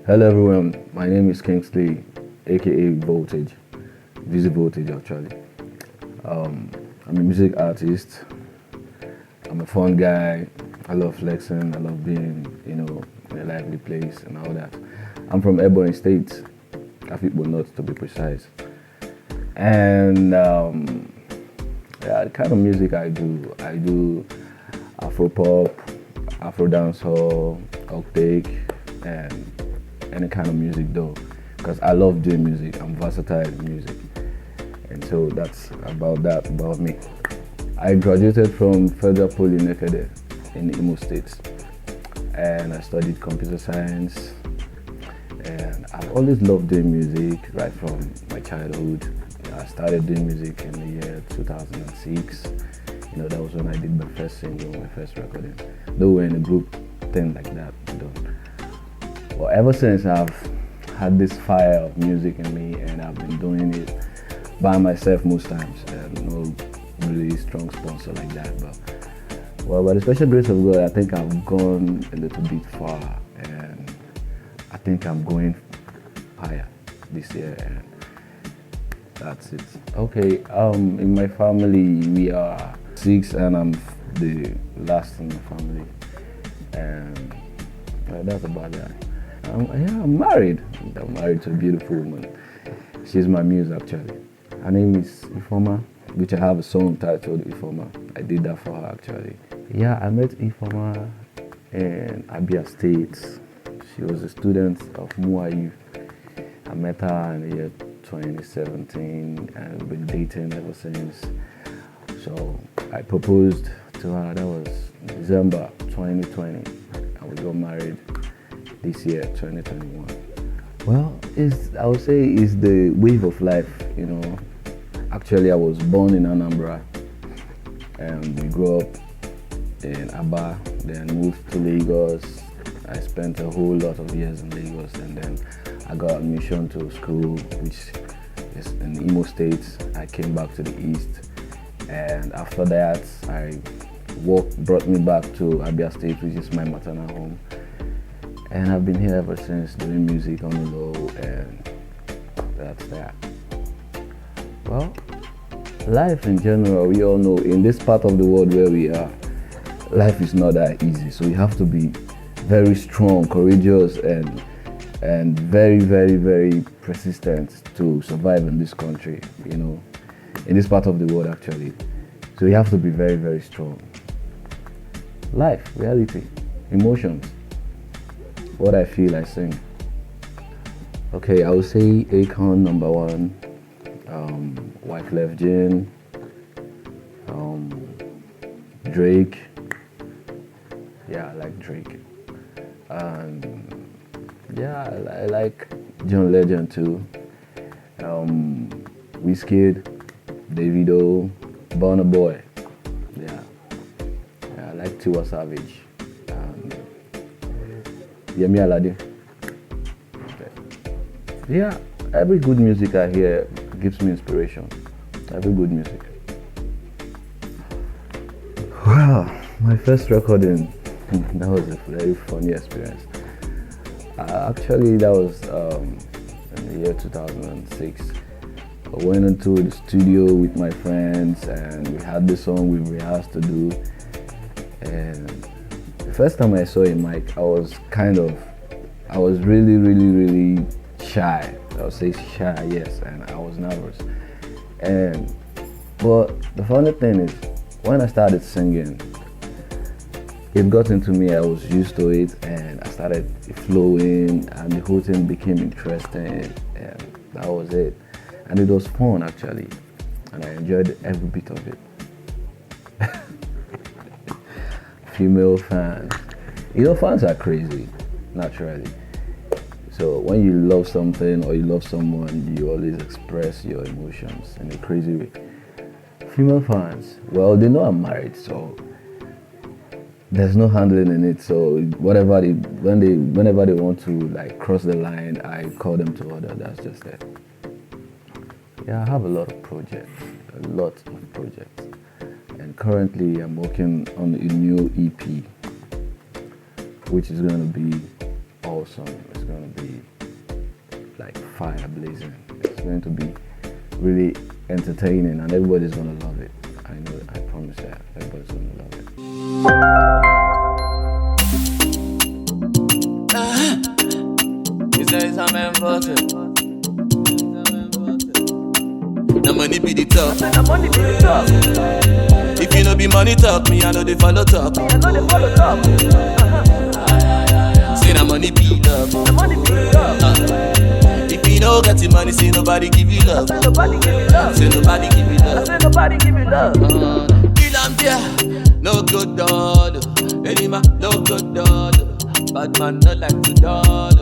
Hello everyone, my name is Kingsley, aka Voltage, Veezzy Voltage actually. I'm a music artist. I'm a fun guy. I love flexing. I love being, in a lively place and all that. I'm from Ebony State, Afikpo North to be precise. And yeah, the kind of music I do Afro pop, Afro dancehall, octake, and any kind of music though, because I love doing music. I'm versatile in music, and so that's about me. I graduated from Federal Poly Nekede in Imo State, and I studied computer science. And I've always loved doing music right from my childhood. I started doing music in the year 2006. That was when I did my first single, my first recording. Though we're in a group thing like that. Well, ever since I've had this fire of music in me, and I've been doing it by myself most times, and no really strong sponsor like that. But by the special grace of God, I think I've gone a little bit far, and I think I'm going higher this year, and that's it. Okay, in my family we are 6, and I'm the last in the family, and that's about that. I'm married. I'm married to a beautiful woman. She's my muse actually. Her name is Ifoma, which I have a song titled Ifoma. I did that for her actually. Yeah, I met Ifoma in Abia State. She was a student of MUAU. I met her in the year 2017 and we've been dating ever since. So I proposed to her, that was December 2020, and we got married this year, 2021. Well, I would say it's the wave of life, Actually, I was born in Anambra, and we grew up in Aba, then moved to Lagos. I spent a whole lot of years in Lagos, and then I got admission to school, which is in Imo State. I came back to the East, and after that, work brought me back to Abia State, which is my maternal home. And I've been here ever since doing music on the low, and that's that. Well, life in general, we all know in this part of the world where we are, life is not that easy. So you have to be very strong, courageous, and very, very, very persistent to survive in this country, in this part of the world actually. So you have to be very, very strong. Life, reality, emotions. What I feel, I sing. Okay, I would say Akon number 1, Wyclef Jean, Drake. Yeah, I like Drake. And yeah, I like John Legend too. Wizkid, Davido, Burna Boy. Yeah, I like Tiwa Savage. Yemi Alade. Okay. Yeah, every good music I hear gives me inspiration. Every good music. Well, my first recording, that was a very funny experience. Actually, that was in the year 2006. I went into the studio with my friends, and we had this song we rehearsed to do. And the first time I saw a mic, I was really, really, really shy. I would say shy, yes, and I was nervous. But the funny thing is, when I started singing, it got into me. I was used to it, and I started flowing, and the whole thing became interesting, and that was it. And it was fun actually, and I enjoyed every bit of it. Female fans. Fans are crazy, naturally. So when you love something or you love someone, you always express your emotions in a crazy way. Female fans, well, they know I'm married, so there's no handling in it. So whenever they want to cross the line, I call them to order. That's just it. Yeah, I have a lot of projects, and currently I'm working on a new EP, which is going to be awesome. It's going to be like fire blazing. It's going to be really entertaining, and everybody's going to love it. I know, I promise that everybody's going to love it. The money be the top. If you know be money talk, me I know they follow talk. Say the money be love. If you know get the money, say nobody give you love. Say nobody give you love. Kill 'em there, no good dog. Any man, no good dog. Bad man not like the dog.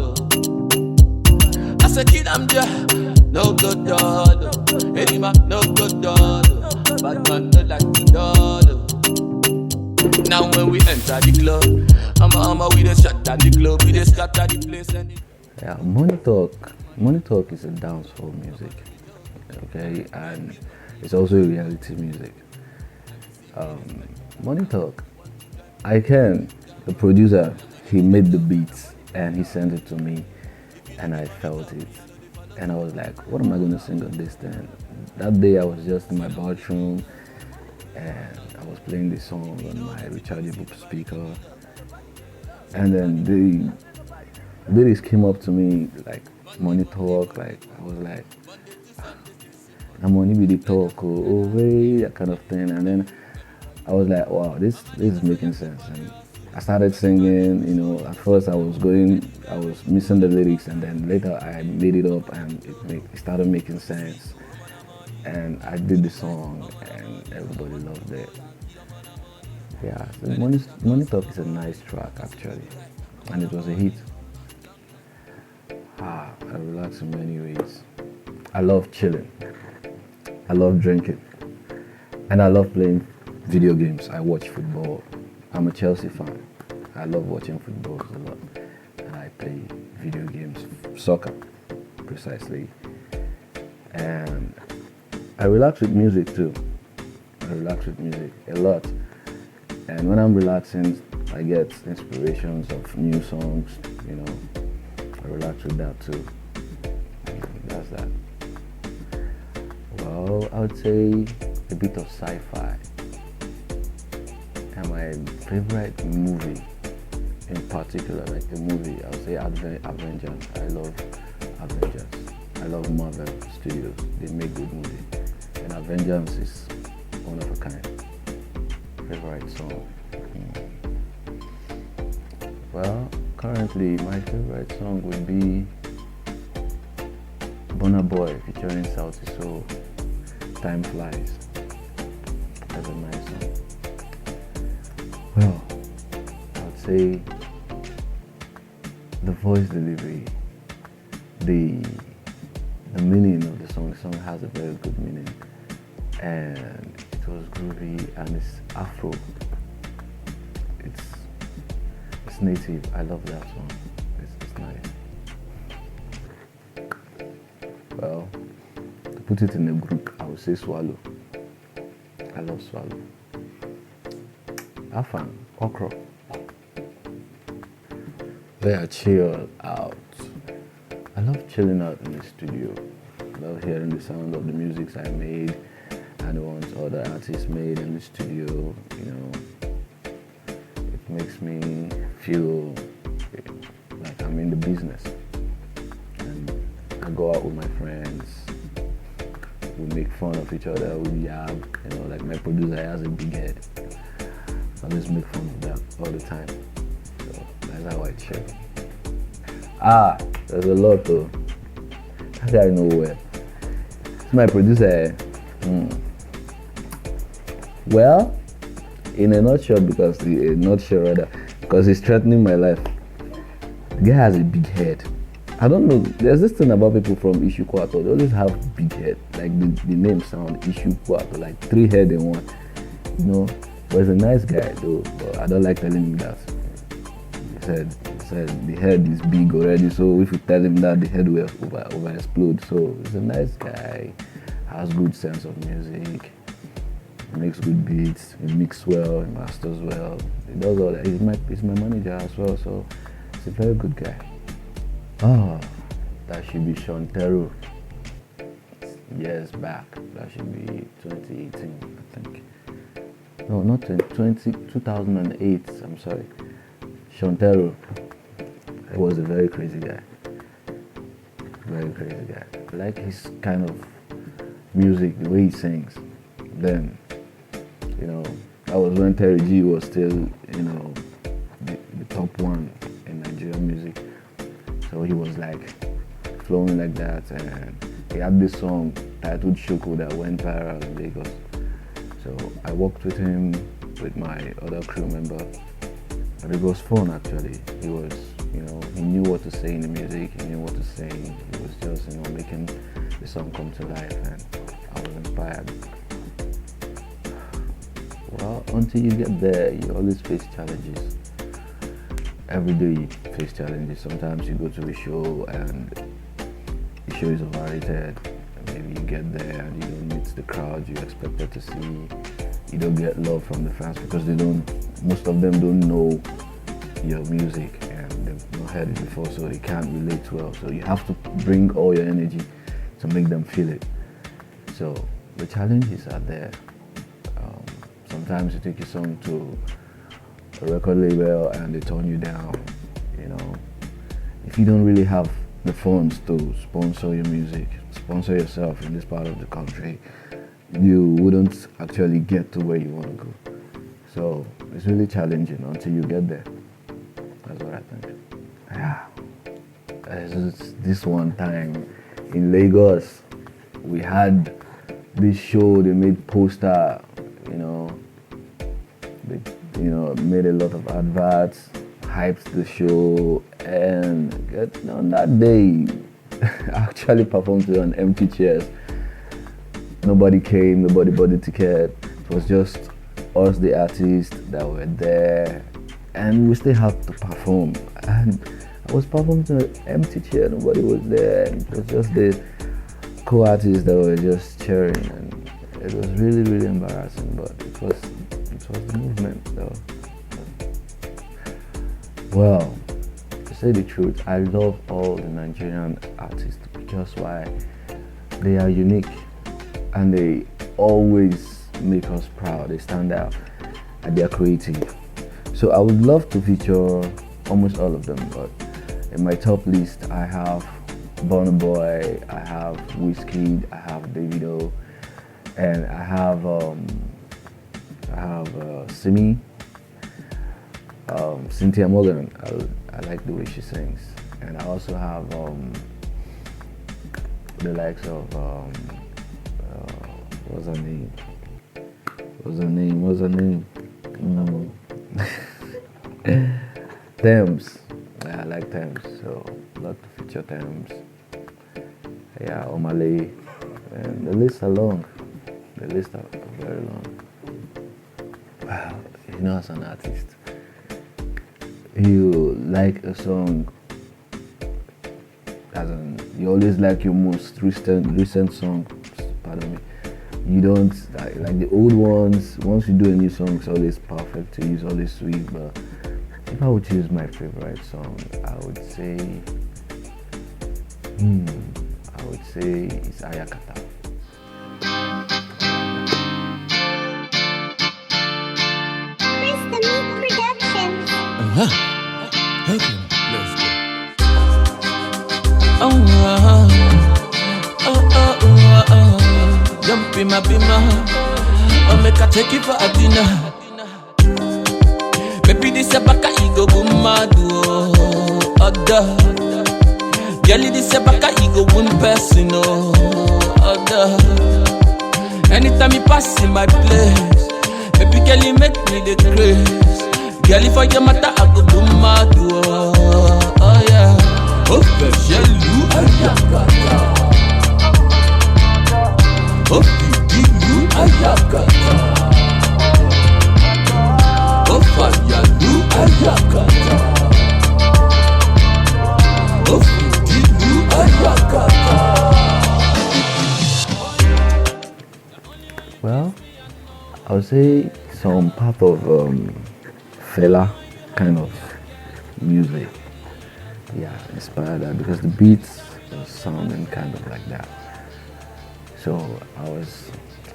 I say kill 'em there, no good dog. Any man, no good dog. Bad man not like the dog. Now when we enter the club, I'm we just shut down the club, we just scatter the place and yeah, Money Talk is a dancehall music, okay, and it's also a reality music. Money Talk, the producer, he made the beats and he sent it to me, and I felt it, and I was like, what am I going to sing on this then? That day I was just in my bathroom and I was playing this song on my rechargeable speaker, and then the lyrics came up to me like Money Talk, like I was like, I'm money be the talk, oh way, that kind of thing. And then I was like, wow, this is making sense. And I started singing, at first I was missing the lyrics, and then later I made it up and it started making sense. And I did the song and everybody loved it. Yeah, so Money Talk is a nice track actually, and it was a hit. I relax in many ways. I love chilling. I love drinking. And I love playing video games. I watch football. I'm a Chelsea fan. I love watching football a lot. And I play video games, soccer, precisely. And I relax with music too. I relax with music a lot. And when I'm relaxing, I get inspirations of new songs, I relax with that too. That's that. Well, I would say a bit of sci-fi. And my favorite movie in particular, like a movie, I would say Avengers. I love Avengers. I love Marvel Studios. They make good movies. And Avengers is one of a kind. Favorite song. Well, currently my favorite song would be Burna Boy featuring Sauti Soul, Time Flies. That's a nice song. Well, I would say the voice delivery, the meaning of the song. The song has a very good meaning, and it was groovy and it's Afro. It's native. I love that song. It's nice. Well, to put it in a group, I would say Swallow. I love Swallow. Afan, Okra. They are chill out. I love chilling out in the studio. I love hearing the sound of the music I made and the ones other artists made in the studio. It makes me feel like I'm in the business. And I go out with my friends. We make fun of each other. We yab. Like my producer has a big head. I just make fun of that all the time. So that's how I chill. There's a lot though. That guy know well. It's my producer. Well, in a nutshell, because he's threatening my life. The guy has a big head. I don't know. There's this thing about people from Ishukwato. They always have big head. Like the name sound Ishukwato, like 3 heads in one. But he's a nice guy though. But I don't like telling him that. He said the head is big already. So if you tell him that, the head will over explode. So he's a nice guy. Has good sense of music. He makes good beats. He mixes well. He masters well. He does all that. He's my manager as well. So he's a very good guy. Oh, that should be Shantero. Years back. That should be 2018, I think. No, not 2008. I'm sorry. Shantero was a very crazy guy. Very crazy guy. I like his kind of music, the way he sings. Then, that was when Terry G was still, the top one in Nigerian music. So he was like flowing like that, and he had this song titled Shoko that went viral in Lagos. So I worked with him, with my other crew member, and it was fun actually. He was, he knew what to say in the music, he knew what to say. He was just, making the song come to life, and I was inspired. Well, until you get there, you always face challenges. Every day you face challenges. Sometimes you go to a show and the show is overrated. Maybe you get there and you don't meet the crowd you expected to see. You don't get love from the fans because most of them don't know your music and they've not heard it before, so they can't relate well. So you have to bring all your energy to make them feel it. So the challenges are there. Sometimes you take your song to a record label and they turn you down. If you don't really have the funds to sponsor your music, sponsor yourself in this part of the country, you wouldn't actually get to where you want to go. So it's really challenging until you get there. That's what I think. Yeah. This one time in Lagos, we had this show, they made poster, they made a lot of adverts, hyped the show, and on that day, I actually performed to on empty chairs. Nobody came, nobody bought the ticket. It was just us, the artists that were there, and we still had to perform. And I was performing to an empty chair, nobody was there. It was just the co-artists that were just cheering, and it was really, really embarrassing, but it was the movement though. Well, to say the truth, I love all the Nigerian artists because why? They are unique and they always make us proud. They stand out and they are creative. So I would love to feature almost all of them, but in my top list I have Burna Boy, I have Wizkid, I have Davido, and I have Simi, Cynthia Morgan. I like the way she sings, and I also have the likes of what's her name? Thames. Yeah, I like Thames, so I'd love to feature Thames. Yeah, Omale, and the list are long. The list are very long. Wow, as an artist, you like a song, you always like your most recent song, pardon me. You don't like the old ones. Once you do a new song, it's always perfect to use, always sweet. But if I would choose my favorite song, I would say it's Ayakata. Okay, let's go. Jump in my bima, I'll make a take it for a dinner. Baby, this a baka ego boom madu, other. Girlie, this a baka ego one person, other. Anytime you pass in my place, baby, girl, you make me the grace. Girl, for your matter, I go boom madu, oh yeah. Oh, jaloux, ayakata. Oh, you, ayakata. Oh, fayalou, ayakata. Oh, you, ayakata. Well, I would say some part of fella kind of music. yeah, inspired that because the beats was sounding kind of like that. So I was,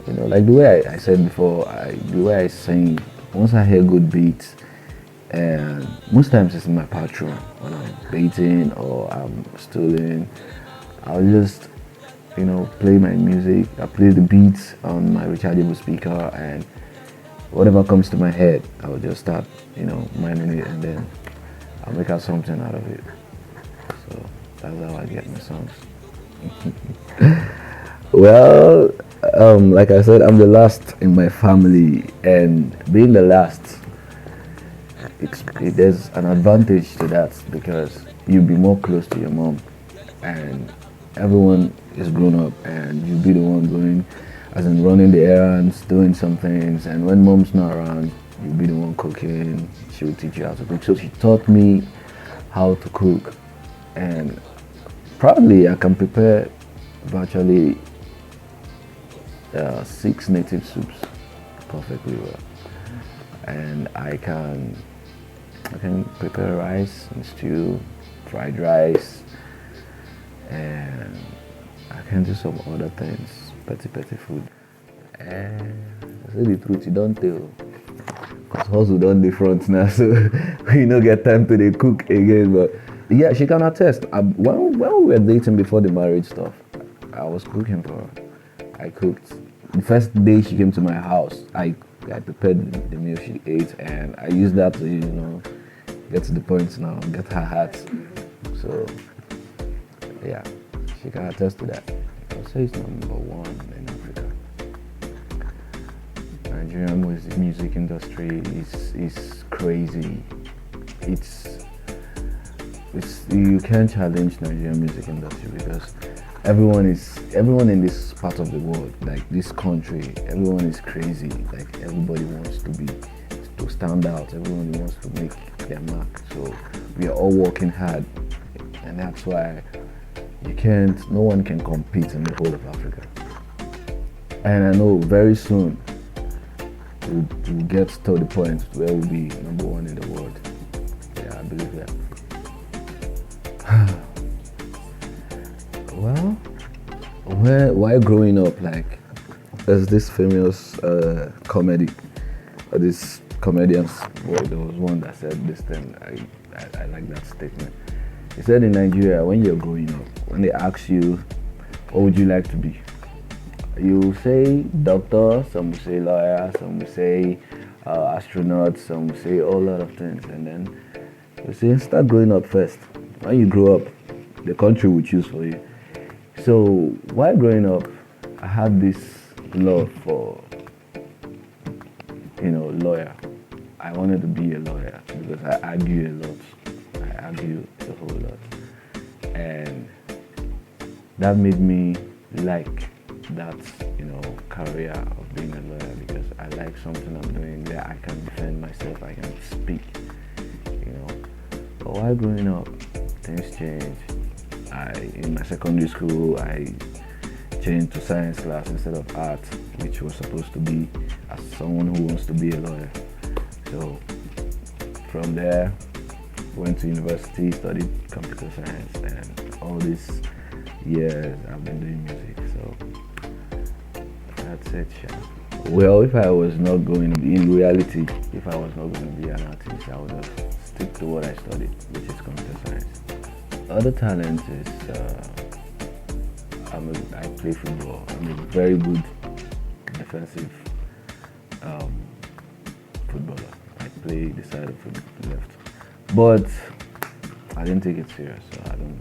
like the way I said before, the way I sing, once I hear good beats, and most times it's in my patrol when I'm baiting or I'm stooling, I'll just, play my music. I play the beats on my rechargeable speaker, and whatever comes to my head, I'll just start, miming it, and then I'll make out something out of it. So that's how I get my songs. Well, like I said, I'm the last in my family, and being the last, there's an advantage to that because you'll be more close to your mom, and everyone is grown up, and you'll be the one going, as in running the errands, doing some things, and when mom's not around, you'll be the one cooking. She will teach you how to cook. So she taught me how to cook, and probably I can prepare virtually 6 native soups perfectly well, and I can prepare rice and stew, fried rice, and I can do some other things, petty food. And to say the truth, you don't tell, cause hustle done the front now, so we no get time to dey cook again. But yeah, she can attest. When we were dating before the marriage stuff, I was cooking for her. I cooked. The first day she came to my house, I prepared the meal she ate, and I used that to get to the point now, get her heart. So yeah, she can attest to that. I'll say it's number one in Africa. Nigerian music industry is crazy. It's you can't challenge Nigerian music industry because everyone in this part of the world, like this country, everyone is crazy. Like everybody wants to stand out. Everyone wants to make their mark. So we are all working hard, and that's why no one can compete in the whole of Africa. And I know very soon we'll get to the point where we'll be number one in the world. Yeah, I believe that. Well, while growing up, like, there's this famous comedy, this comedian, well, there was one that said this thing, I like that statement. He said in Nigeria, when you're growing up, when they ask you, what would you like to be? You say doctor, some will say lawyer, some will say astronaut, some will say a whole lot of things. And then you say, start growing up first. When you grow up, the country will choose for you. So while growing up, I had this love for, lawyer. I wanted to be a lawyer because I argue a lot. I argue a whole lot. And that made me like that, career of being a lawyer because I like something I'm doing where I can defend myself, I can speak, But while growing up, things changed. In my secondary school, I changed to science class instead of art, which was supposed to be as someone who wants to be a lawyer. So from there, went to university, studied computer science, and all these years I've been doing music. So that's it, Sha. Well, if I was not going to be, in reality, if I was not going to be an artist, I would have stick to what I studied, which is computer science. Other talent is I play football. I'm a very good defensive footballer. I play the side of the left, but I didn't take it serious, so I don't.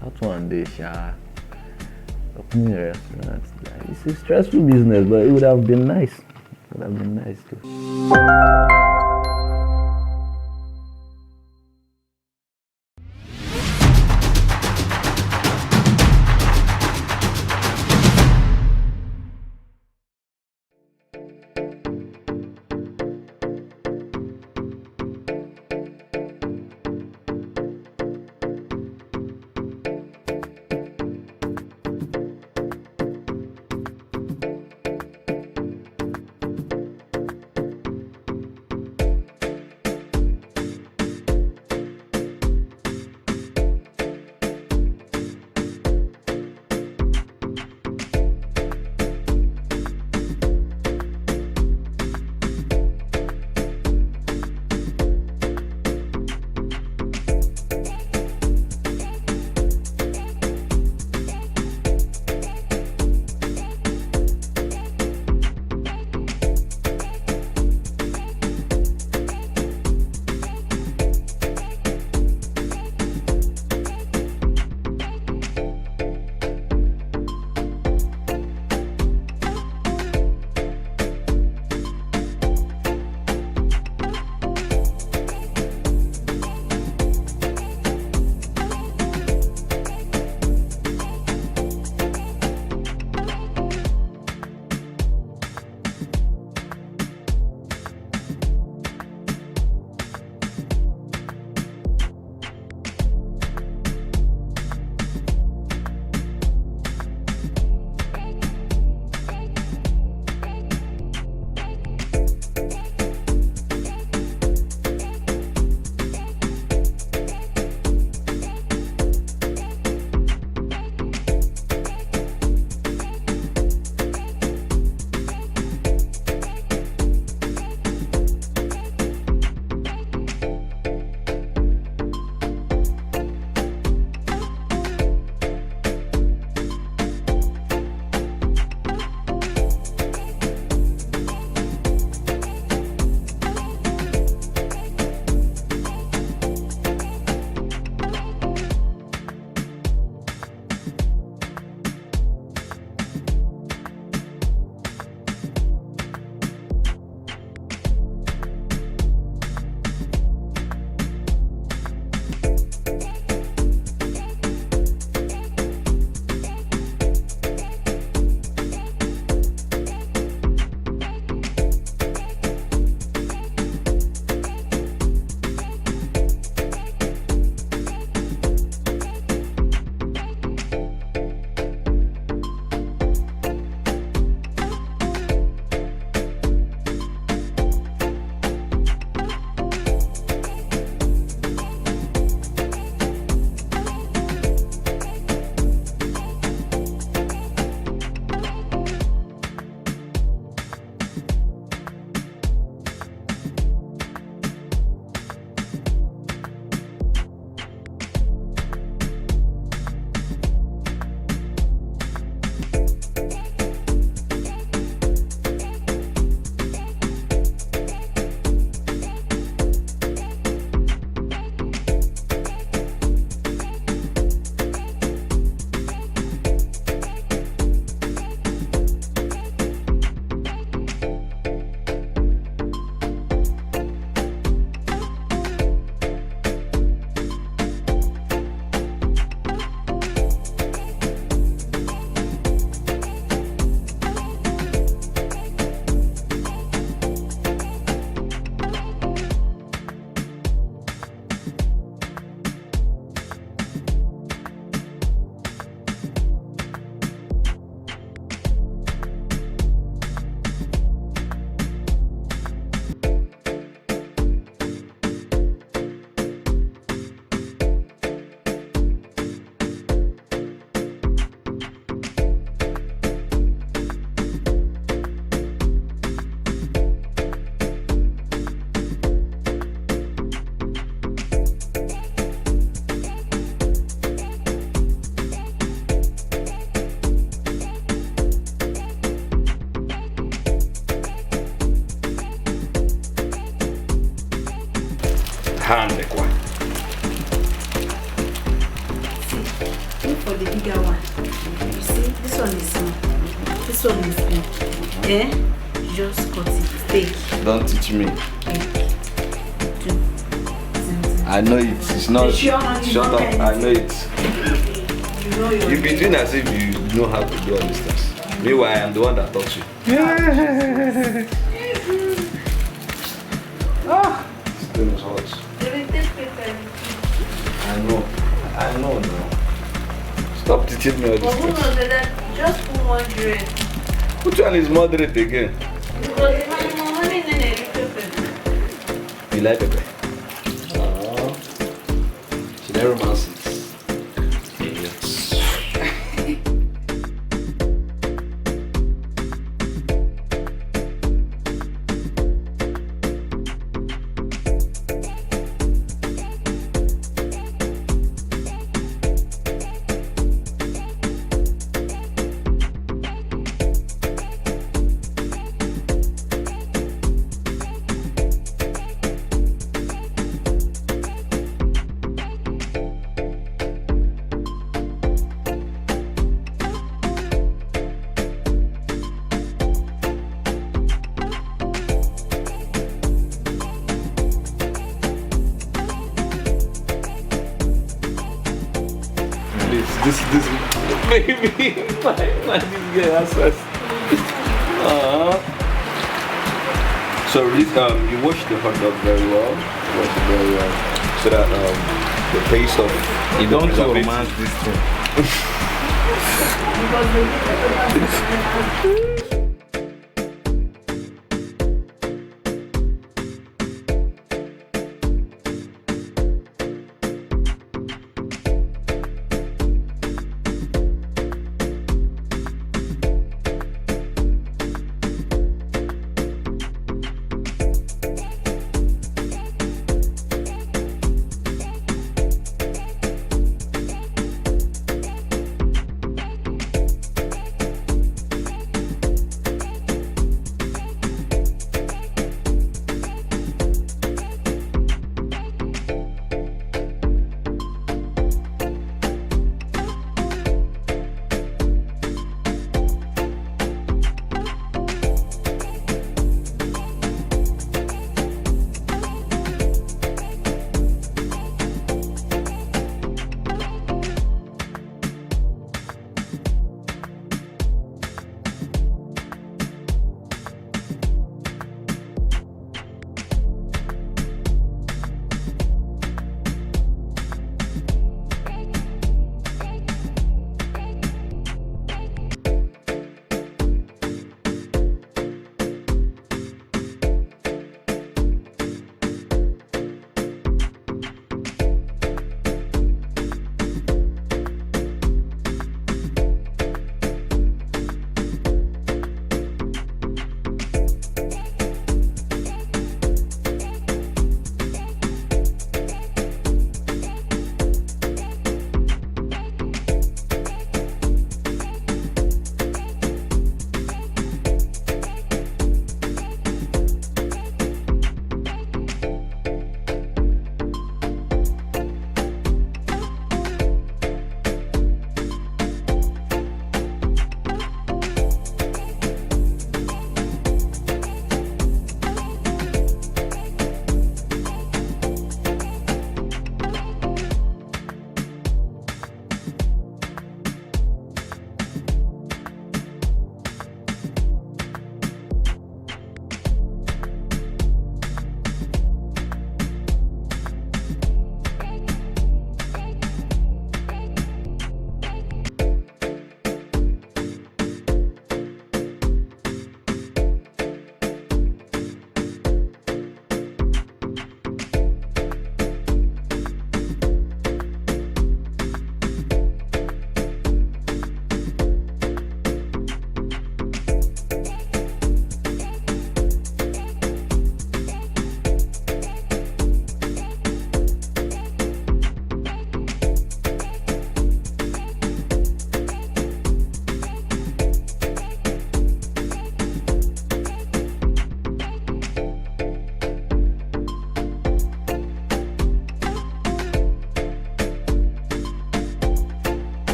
That one day, Sha, opening a restaurant. It's a stressful business, but it would have been nice. It would have been nice too. Calm the one. Look for the bigger one. You see, this one is small. This one is big. Eh? Just cut it. Fake. Don't teach me. Two. I know it. It's not. Shut up. I know it. You know your You've been doing as if you know how to do all these things. Meanwhile, I am the one that taught you. Still is hot. I know now. Stop teaching me all But these who things. knows that? Just put 100. Which one is moderate again? Because if I'm more money than a little pepper. You like pepper? Should I romance it? Idiots. This baby, my this girl access. So you wash the hot dog very well. Wash it very well, so that the paste of You don't preserve it. romance this thing.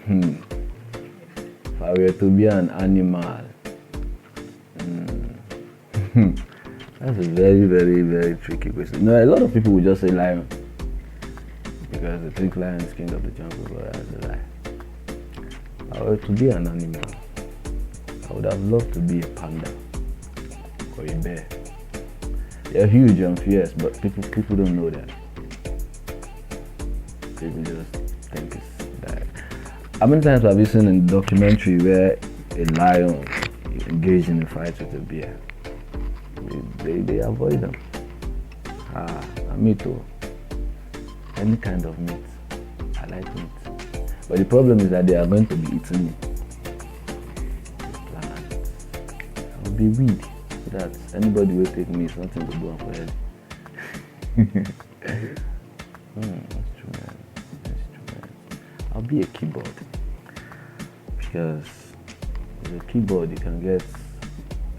If I were to be an animal, that's a very, very, very tricky question. No, a lot of people would just say lion because they think lion is king of the jungle, but that's a lie. If I were to be an animal, I would have loved to be a panda or a bear. They're huge and fierce, but people don't know that. People just think it's that. How many times have you seen a documentary where a lion engaged in a fight with a bear? They avoid them. Me too. Any kind of meat. I like meat. But the problem is that they are going to be eating me. Plants. I will be weed. So that anybody will take me, something will go on for head. That's true, man. I'll be a keyboard. Because with a keyboard you can get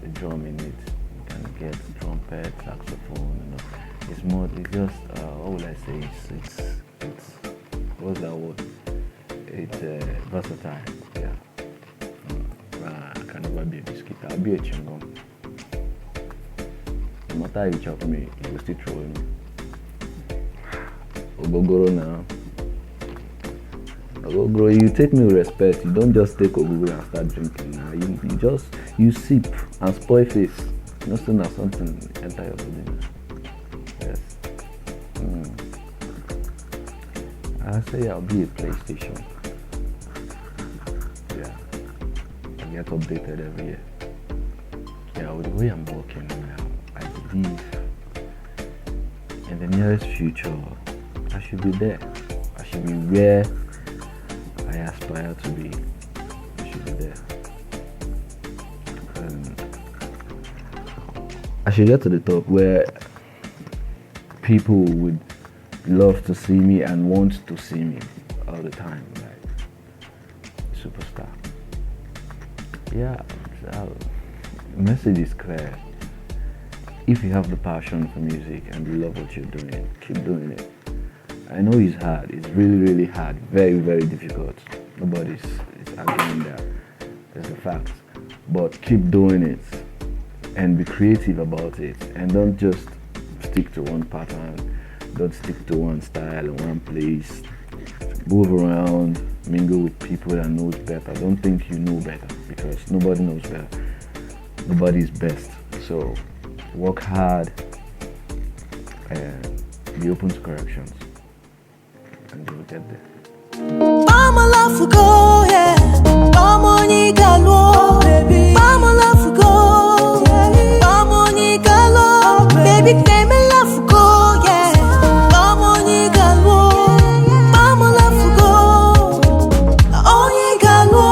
a drum in it. You can get trumpet, saxophone, It's just, what would I say? It's what's that word? It's versatile, yeah. I can never be a biscuit. I'll be a chewing-gum. No matter how you chop me, you will still throw me. Ogogoro now. Ogogoro, you take me with respect. You don't just take ogogoro and start drinking now. You sip and spoil face. Not soon as something enter your body now. Yes. I say I'll be a PlayStation. Yeah. I get updated every year. Yeah, with the way I'm working now, I believe in the nearest future, I should be there. I should be where I aspire to be. I should be there. I should get to the top where people would love to see me and want to see me all the time, like superstar. Yeah, the message is clear. If you have the passion for music and you love what you're doing, keep doing it. I know it's hard. It's really, really hard. Very, very difficult. Nobody's arguing that. That's a fact. But keep doing it and be creative about it. And don't just stick to one pattern. Don't stick to one style or one place. Move around, mingle with people that knows better. Don't think you know better because nobody knows better. Nobody's best. So work hard and be open to corrections. And you'll get there. Mama love to go, yeah. Mama ni galo, baby. Mama love to go, Mama ni galo, baby. Baby love to go, yeah. Mama ni galo, Mama love to go. Oh ni galo,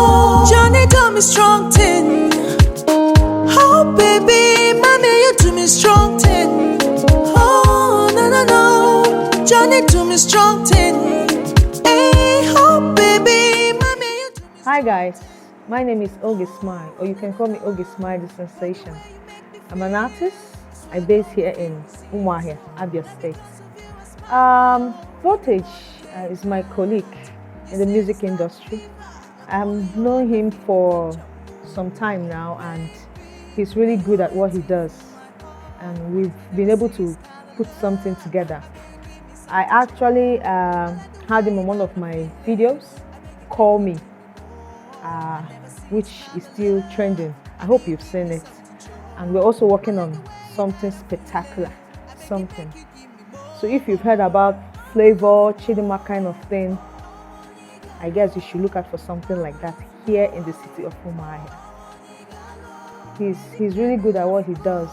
Johnny do me strong thing. Oh baby, mommy you do me strong thing. Oh no no no, Johnny do me strong thing. Hi guys, my name is Ogie Smile, or you can call me Ogie Smile the Sensation. I'm an artist. I base here in Umuahia, Abia State. Voltage is my colleague in the music industry. I've known him for some time now, and he's really good at what he does. And we've been able to put something together. I actually had him on one of my videos, Call Me, which is still trending. I hope you've seen it. And we're also working on something spectacular, something. So if you've heard about Flavor, Chidima kind of thing, I guess you should look out for something like that here in the city of Umuahia. He's really good at what he does.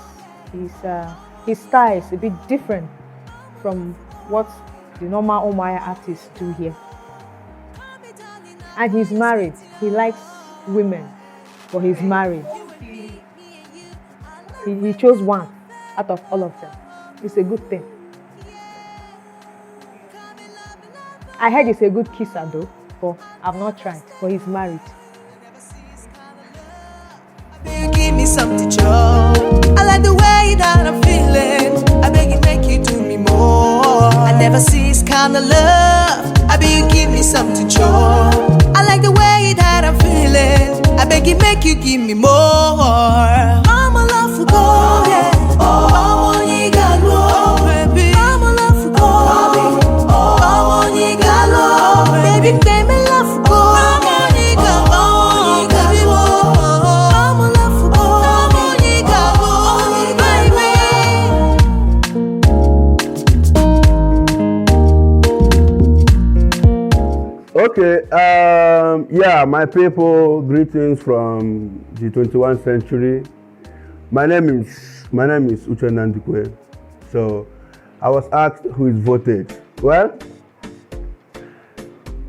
His style is a bit different from what the normal Umuahia artists do here. And he's married. He likes women, but he's married. He chose one out of all of them. It's a good thing. I heard he's a good kisser though, but I've not tried. But he's married. Give me something, Joe. I like the way that I'm feeling. I beg you, make you do me more. I never see this kind of love. I beg you, give me something, Joe. I like the way make you give me more. I'm a love for go, yeah. I'm on you galo, baby. I'm a love for go, I'm on you galo, baby. Give me love for go, I'm on you galo, baby. I'm a love for go, I'm on you galo, baby. Okay, yeah, my people, greetings from the 21st century. My name is Uche Nandikwe. So, I was asked who is Voltage. Well,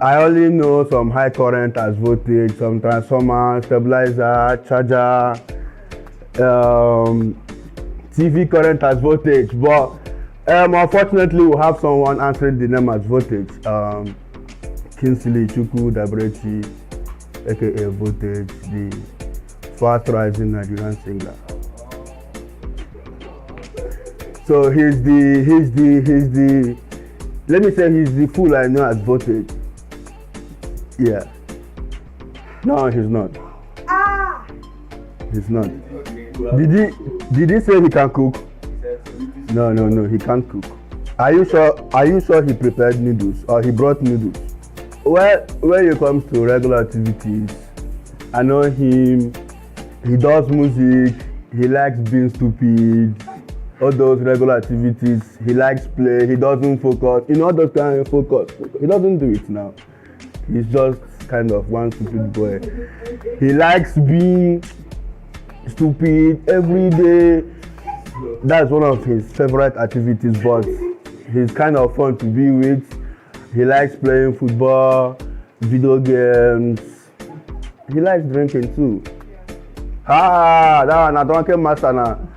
I only know some high current as Voltage, some transformer, stabilizer, charger, TV current as Voltage. But unfortunately, we have someone answering the name as Voltage. Kingsley Chukwu Dabrechi, aka Voltage, the fast rising Nigerian singer. So he's the let me say he's the fool I know as Voltage. Yeah. No, he's not. He's not. Did he say he can cook? No, he can't cook. Are you sure he prepared noodles or he brought noodles? Well, when it comes to regular activities, I know him, he does music, he likes being stupid, all those regular activities, he likes play, he doesn't focus, all those kind of focus. He doesn't do it now. He's just kind of one stupid boy. He likes being stupid every day. That's one of his favorite activities, but he's kind of fun to be with. He likes playing football, video games. He likes drinking too. That one a drunken master now.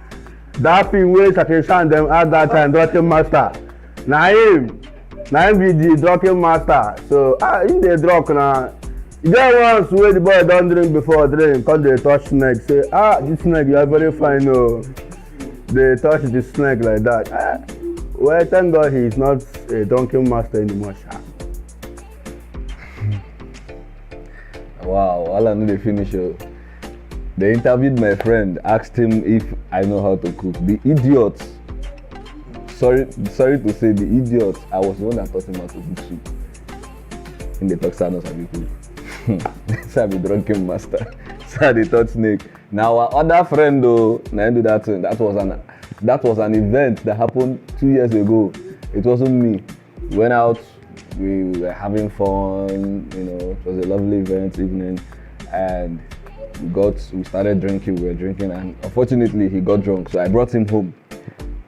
That thing wey Satishan them at that time, drunken master. Na him be the drunken master. So in the drunk now. There once wey the boy don drink before drink, come dey touch snake. Say, this snake you are very fine oh. They touch the snake like that. Well, thank God he is not a drunken master anymore. Wow, all I know they finish. They interviewed my friend, asked him if I know how to cook. The idiots, sorry to say, the idiots, I was the one that taught him how to cook soup. In the Toxanos Sabi cook. They said I'm a drunken master. So they taught snake. Now our other friend though, I do that thing. That was an event that happened 2 years ago. It wasn't me. We went out, we were having fun, it was a lovely event evening, and we started drinking, we were drinking, and unfortunately he got drunk, so I brought him home.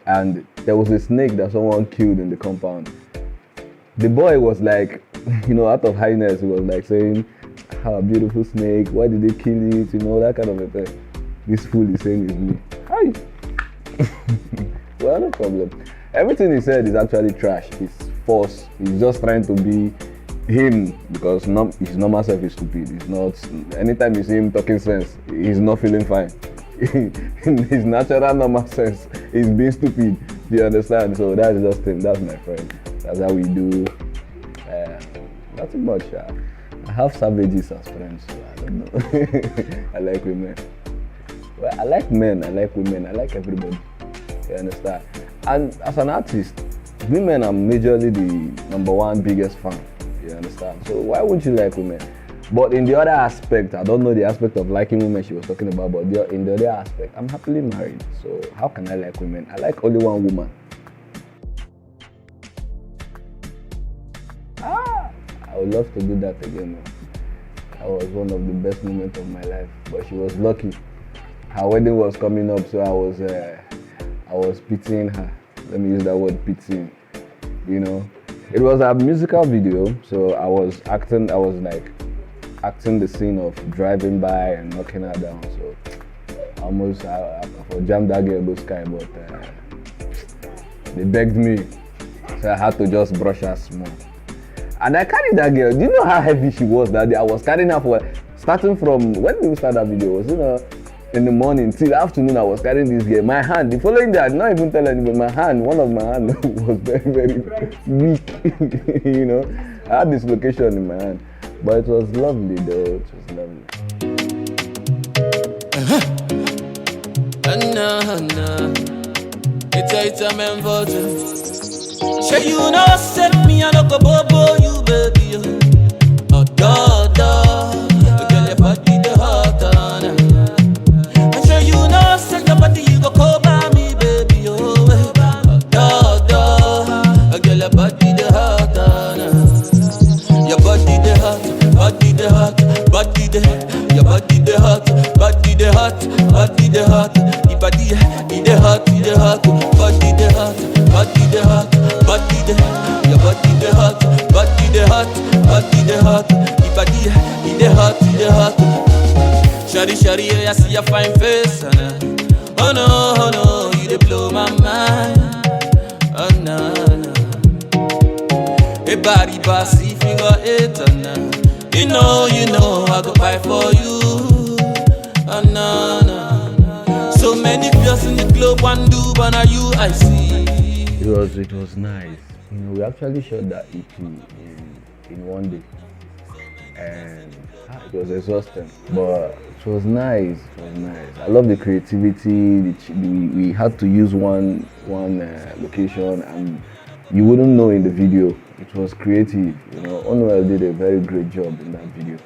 And there was a snake that someone killed in the compound. The boy was like, out of highness, he was like saying, "How a beautiful snake, why did they kill it?" That kind of a thing. This fool is saying it's me. Hi. Well, no problem. Everything he said is actually trash. It's false. He's just trying to be him because his normal self is stupid. He's not. Anytime you see him talking sense, he's not feeling fine. His natural normal sense is being stupid. Do you understand? So that's just him. That's my friend. That's how we do. Nothing much. I have savages as friends. So I don't know. I like women. Well, I like men, I like women, I like everybody. You understand? And as an artist, women are majorly the number one biggest fan. You understand? So why wouldn't you like women? But in the other aspect, I don't know the aspect of liking women she was talking about, but in the other aspect, I'm happily married. So how can I like women? I like only one woman. I would love to do that again, man. That was one of the best moments of my life, but she was lucky. Her wedding was coming up, so I was pitying her. Let me use that word, pitying. It was a musical video, so I was acting the scene of driving by and knocking her down. So almost I jammed that girl go sky, but they begged me, so I had to just brush her small. And I carried that girl. Do you know how heavy she was that day? I was carrying her starting from when did we start that video? It was in the morning till the afternoon. I was carrying this girl. My hand, the following day, I did not even tell anybody. One of my hand was very, very weak. I had dislocation in my hand, but it was lovely though. It was lovely. Nah. It's a man voting. Say you know, set me I no go bobo you, baby. Oh, girl, your body the hot on. I say you know, set your body you go cover me, baby. Oh, girl, your body the hot on. Your body the hot, body the hot, body the, your body the hot, body the hot, body the hot. Your body the hot, the hot, body the hot, body the hot, body the, your body the hot, body the hot, body the hot. Your body the hot. Shawty, I see your fine face, oh no, you dey blow my mind, oh no. A body bossy figure eight, you know, I go buy for you, oh no. So many girls in the club, one do, but now you I see. It was nice. You know, we actually shot that EP in one day, and it was exhausting, but it was nice. I love the creativity. We had to use one location, and you wouldn't know in the video. It was creative. You know, Onwell did a very great job in that video,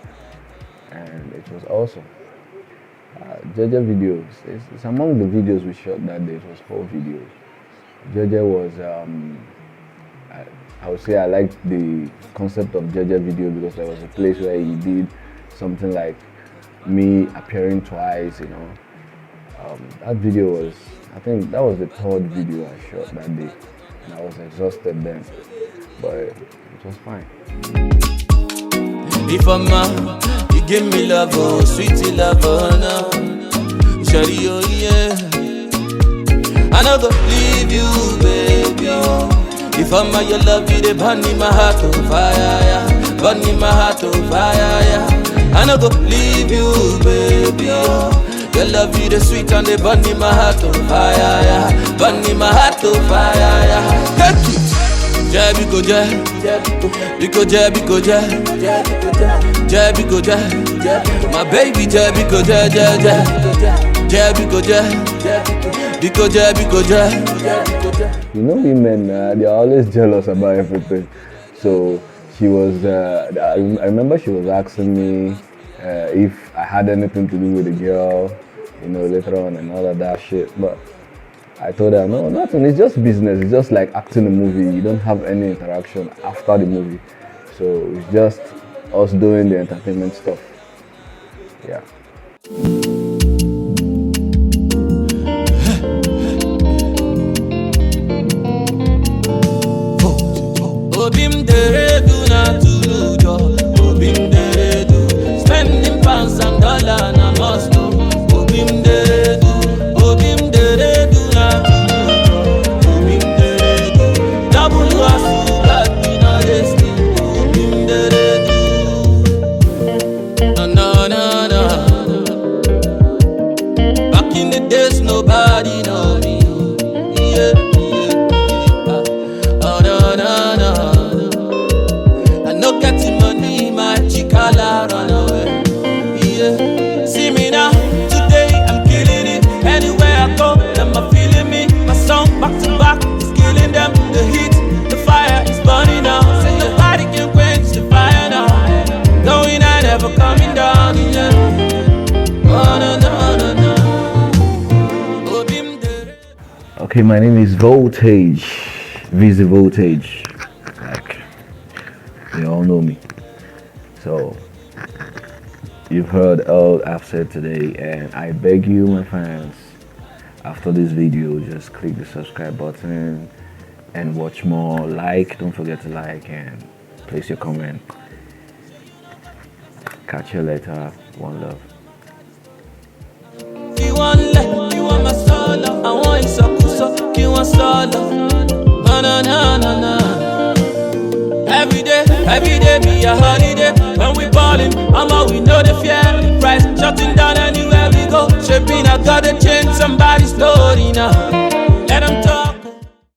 and it was awesome. Jeje videos. It's among the videos we shot that day. It was 4 videos. Jeje was, I would say I liked the concept of Jeje video because there was a place where he did something like me appearing twice, you know. That video was, I think that was the 3rd video I shot that day, and I was exhausted then, but it was fine. If I'm you give me love, oh, sweetie love, oh no. Shawty, oh yeah, I no go leave you, baby. If I'm your love, you dey burn in my heart, oh fire, yeah. Burn in my heart, oh fire, yeah. I no go leave you, baby. Your love, you the sweet and they burn in my heart, oh fire, yeah. Burn in my heart, oh fire, yeah. Take it. Biko ja, my baby Biko ja. You know, women, they're always jealous about everything. So she was, I remember she was asking me if I had anything to do with the girl, you know, later on and all of that shit. But I told her, no, nothing, it's just business. It's just like acting a movie. You don't have any interaction after the movie. So it's just us doing the entertainment stuff. Yeah. Obim dere do na to do, Obim dere do. Spending pounds and dollars na must do. Obim dere do, Obim dere do na to do, Obim dere do. Double hustle, but we no dey sleep. Obim dere do. No. Back in the days, nobody know me. Yeah. Getting money, my chicala run away. Yeah. See me now, today I'm killing it. Anywhere I go, them are feeling me. My song back to back is killing them. The heat, the fire is burning now. Say nobody can quench the fire now. Going and never coming down. Yeah. No. Okay, my name is Voltage, Veezzy Voltage. You all know me. So you've heard all I've said today, and I beg you, my fans, after this video, just click the subscribe button and watch more. Don't forget to like and place your comment. Catch you later. One love. You want my solo. I want you want solo. No. Every day be a holiday. When we ballin', we know the fear. Price shutting down anywhere we go. Shaping, I gotta change somebody's story now. Let them talk.